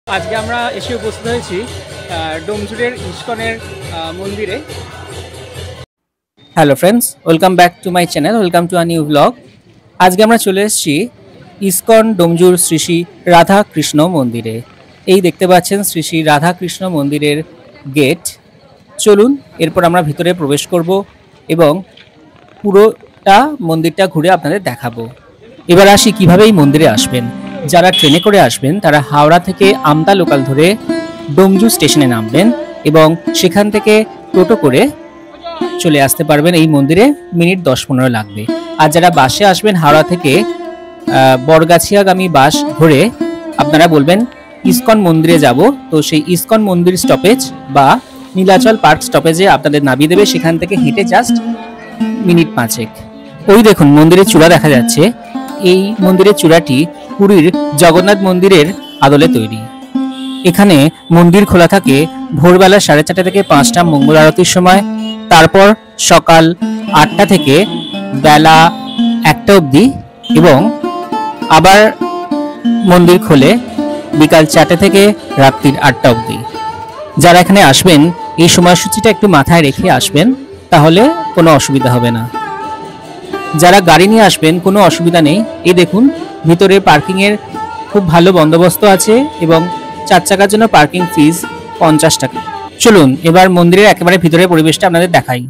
আজকে আমরা এসে উপস্থিত হয়েছি ডোমজুড়ের ইস্কনের মন্দিরে। Hello friends, welcome back to my channel, welcome to a new blog. আজকে আমরা চলে এসেছি ইস্কন ডোমজুর শ্রী শ্রী রাধা কৃষ্ণ মন্দিরে। এই দেখতে পাচ্ছেন শ্রী শ্রী রাধা কৃষ্ণ মন্দিরের গেট। চলুন এরপর আমরা ভিতরে প্রবেশ করব এবং পুরোটা মন্দিরটা ঘুরে আপনাদের দেখাবো। এবার আসি কিভাবে এই মন্দিরে আসবেন। যারা ট্রেনে করে আসবেন তারা হাওড়া থেকে আমতা লোকাল ধরে ডোমজু স্টেশনে নামবেন এবং সেখান থেকে টোটো করে চলে আসতে পারবেন এই মন্দিরে। মিনিট 10-15 লাগবে। আর যারা বাসে আসবেন হাওড়া থেকে বরগাছিয়াগামী বাস ধরে আপনারা বলবেন ইস্কন মন্দিরে যাব, তো সেই ইস্কন মন্দির স্টপেজ বা নীলাচল পার্ক স্টপেজে আপনাদের নামিয়ে দেবে। সেখান থেকে হেঁটে জাস্ট মিনিট 5। ওই দেখুন মন্দিরের চূড়া দেখা যাচ্ছে। এই মন্দিরের চূড়াটি পুরীর জগন্নাথ মন্দিরের আদলে তৈরি। এখানে মন্দির খোলা থাকে ভোরবেলা 4:30 থেকে 5টা মঙ্গল আরতির সময়, তারপর সকাল 8টা থেকে বেলা 1টা অবধি এবং আবার মন্দির খোলে বিকাল 4টে থেকে রাত্রির 8টা অবধি। যারা এখানে আসবেন এই সময়সূচিটা একটু মাথায় রেখে আসবেন, তাহলে কোনো অসুবিধা হবে না। যারা গাড়ি নিয়ে আসবেন কোনো অসুবিধা নেই। এই দেখুন ভিতরে পার্কিংয়ের খুব ভালো বন্দোবস্ত আছে এবং 4 চাকার জন্য পার্কিং ফিস 50 টাকা। চলুন এবার মন্দিরের একেবারে ভিতরের পরিবেশটা আপনাদের দেখাই।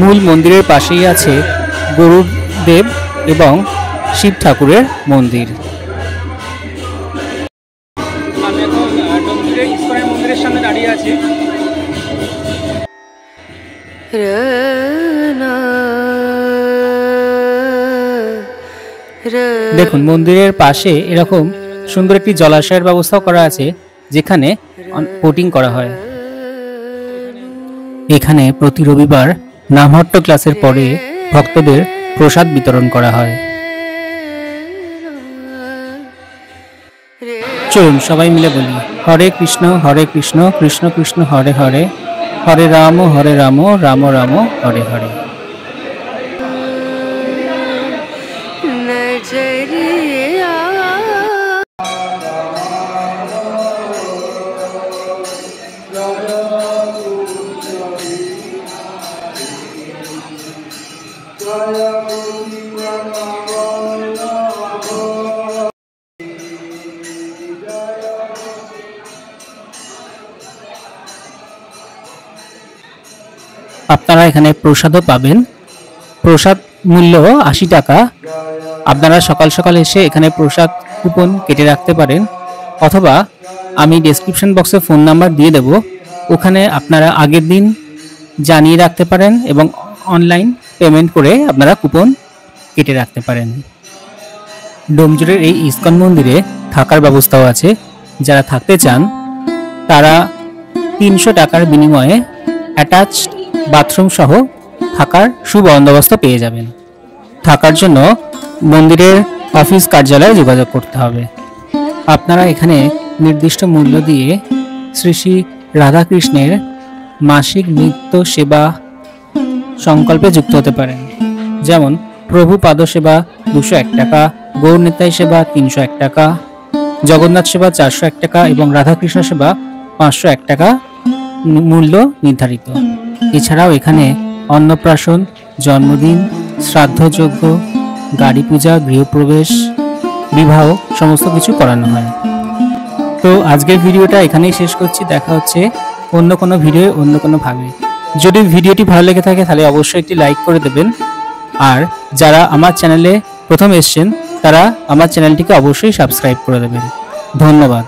মূল মন্দিরের পাশেই আছে গরুদেব এবং শিব ঠাকুরের মন্দির। আমি এখন ডোমজুড়ের ইস্কনের মন্দিরের সামনে দাঁড়িয়ে আছি। দেখুন মন্দিরের পাশে এরকম সুন্দর একটি জলাশয়ের ব্যবস্থাও করা আছে, যেখানে বোটিং করা হয়। এখানে প্রতি রবিবার নামহট্ট ক্লাসের পরে ভক্তদের প্রসাদ বিতরণ করা হয়। চলুন সবাই মিলে বলি, হরে কৃষ্ণ কৃষ্ণ কৃষ্ণ হরে হরে, হরে রাম রাম রাম হরে হরে। আপনারা এখানে প্রসাদও পাবেন। প্রসাদ মূল্য 80 টাকা। আপনারা সকাল সকাল এসে এখানে প্রসাদ কুপন কেটে রাখতে পারেন, অথবা আমি ডেসক্রিপশন বক্সে ফোন নাম্বার দিয়ে দেব, ওখানে আপনারা আগের দিন জানিয়ে রাখতে পারেন এবং অনলাইন পেমেন্ট করে আপনারা কুপন কেটে রাখতে পারেন। ডোমজুড়ের এই ইসকন মন্দিরে থাকার ব্যবস্থাও আছে। যারা থাকতে চান তারা 300 টাকার বিনিময়ে অ্যাটাচড বাথরুম সহ থাকার সুবন্দোবস্ত পেয়ে যাবেন। থাকার জন্য মন্দিরের অফিস কার্যালয়ে যোগাযোগ করতে হবে। আপনারা এখানে নির্দিষ্ট মূল্য দিয়ে শ্রী শ্রী রাধাকৃষ্ণের মাসিক নিত্য সেবা সংকল্পে যুক্ত হতে পারেন। যেমন প্রভু পাদ সেবা 201 টাকা, গৌর নিতাই সেবা 301 টাকা, জগন্নাথ সেবা 401 টাকা এবং রাধাকৃষ্ণ সেবা 501 টাকা মূল্য নির্ধারিত। এছাড়াও এখানে অন্নপ্রাশন, জন্মদিন, শ্রাদ্ধযজ্ঞ, গাড়ি পূজা, গৃহপ্রবেশ, বিবাহ সমস্ত কিছু করানো হয়। তো আজকের ভিডিওটা এখানেই শেষ করছি। দেখা হচ্ছে অন্য কোনো ভিডিও অন্য কোনো ভাবে। যদি ভিডিওটি ভালো লেগে থাকে তাহলে অবশ্যই একটি লাইক করে দেবেন। আর যারা আমার চ্যানেলে প্রথম এসেছেন তারা আমার চ্যানেলটিকে অবশ্যই সাবস্ক্রাইব করে দেবেন। ধন্যবাদ।